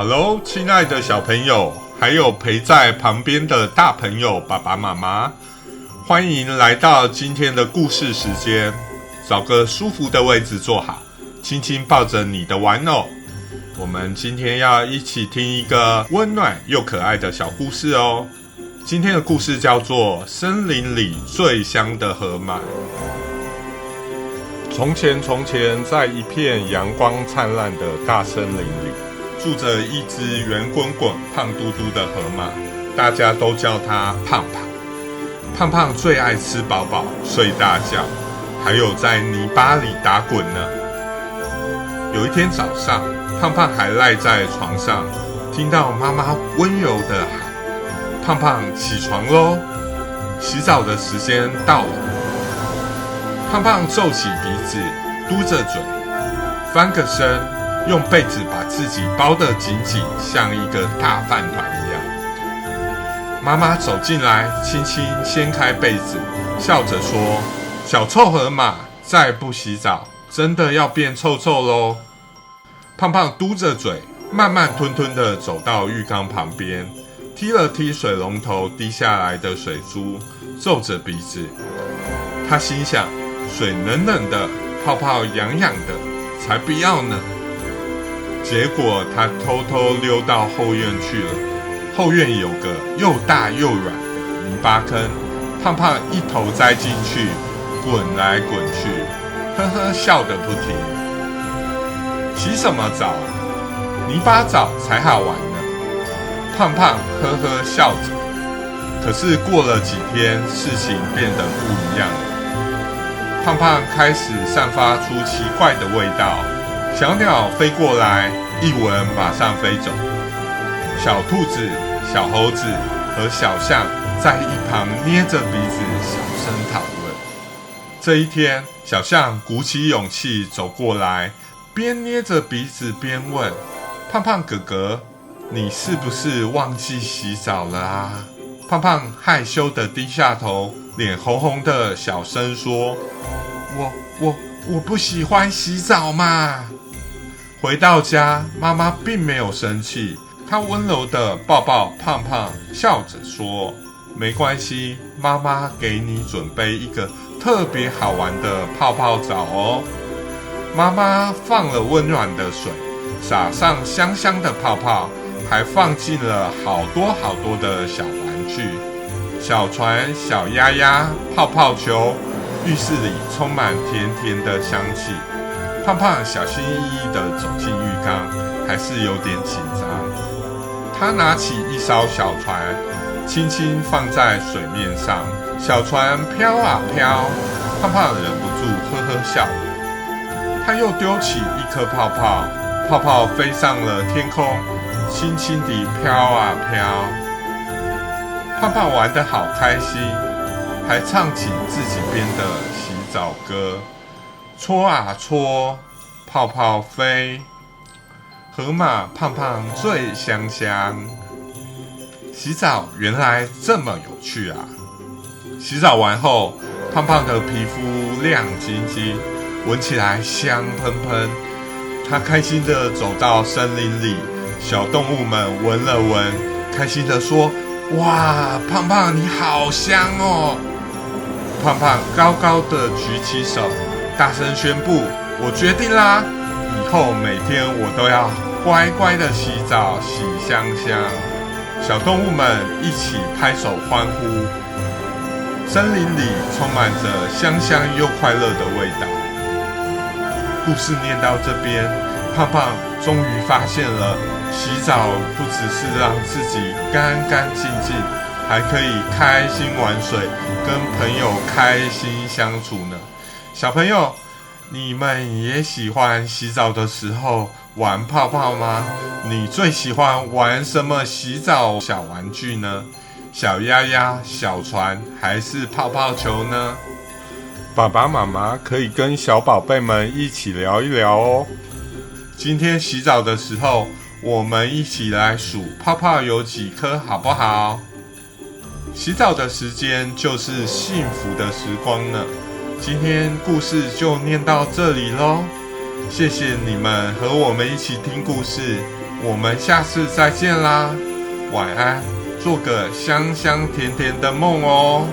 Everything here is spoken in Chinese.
Hello， 亲爱的小朋友，还有陪在旁边的大朋友、爸爸妈妈，欢迎来到今天的故事时间。找个舒服的位置坐好，轻轻抱着你的玩偶。我们今天要一起听一个温暖又可爱的小故事哦。今天的故事叫做《森林里最香的河马》。从前，在一片阳光灿烂的大森林里，住着一只圆滚滚、胖嘟嘟的河马，大家都叫它胖胖。胖胖最爱吃饱饱、睡大觉，还有在泥巴里打滚呢。有一天早上，胖胖还赖在床上，听到妈妈温柔地喊：“胖胖，起床喽，洗澡的时间到了。”胖胖皱起鼻子，嘟着嘴，翻个身，用被子把自己包得紧紧，像一个大饭团一样。妈妈走进来，轻轻掀开被子，笑着说：“小臭河马，再不洗澡，真的要变臭臭咯。”胖胖嘟着嘴，慢慢吞吞地走到浴缸旁边，踢了踢水龙头滴下来的水珠，皱着鼻子。他心想：水冷冷的，泡泡痒痒的，才不要呢。结果他偷偷溜到后院去了。后院有个又大又软的泥巴坑，胖胖一头栽进去，滚来滚去，呵呵笑得不停。洗什么澡啊？泥巴澡才好玩呢。胖胖呵呵笑着。可是过了几天，事情变得不一样了。胖胖开始散发出奇怪的味道，小鸟飞过来，一闻马上飞走。小兔子、小猴子和小象在一旁捏着鼻子小声讨论。这一天，小象鼓起勇气走过来，边捏着鼻子边问：“胖胖哥哥，你是不是忘记洗澡了啊？”胖害羞地低下头，脸红红的，小声说：“我不喜欢洗澡嘛。”回到家，妈妈并没有生气，她温柔地抱抱胖胖，笑着说：“没关系，妈妈给你准备一个特别好玩的泡泡澡哦。”妈妈放了温暖的水，撒上香香的泡泡，还放进了好多的小玩具，小船、小鸭鸭、泡泡球。浴室里充满甜甜的香气。胖胖小心翼翼地走进浴缸，还是有点紧张。他拿起一艘小船，轻轻放在水面上，小船飘啊飘，胖胖忍不住呵呵笑。他又丢起一颗泡泡，泡泡飞上了天空，轻轻地飘啊飘。胖胖玩得好开心，还唱起自己编的洗澡歌：搓啊搓，泡泡飞，河马胖胖最香香。洗澡原来这么有趣啊！洗澡完后，胖胖的皮肤亮晶晶，闻起来香喷喷。他开心地走到森林里，小动物们闻了闻，开心地说：“哇，胖胖你好香哦！”胖胖高高的举起手，大声宣布：“我决定啦，以后每天我都要乖乖的洗澡，洗香香。”小动物们一起拍手欢呼，森林里充满着香香又快乐的味道。故事念到这边，胖胖终于发现了，洗澡不只是让自己干干净净，还可以开心玩水，跟朋友开心相处呢。小朋友，你们也喜欢洗澡的时候玩泡泡吗？你最喜欢玩什么洗澡小玩具呢？小鸭鸭、小船还是泡泡球呢？爸爸妈妈可以跟小宝贝们一起聊一聊哦。今天洗澡的时候，我们一起来数泡泡有几颗好不好？洗澡的时间就是幸福的时光呢。今天故事就念到这里咯，谢谢你们和我们一起听故事，我们下次再见啦，晚安，做个香香甜甜的梦哦。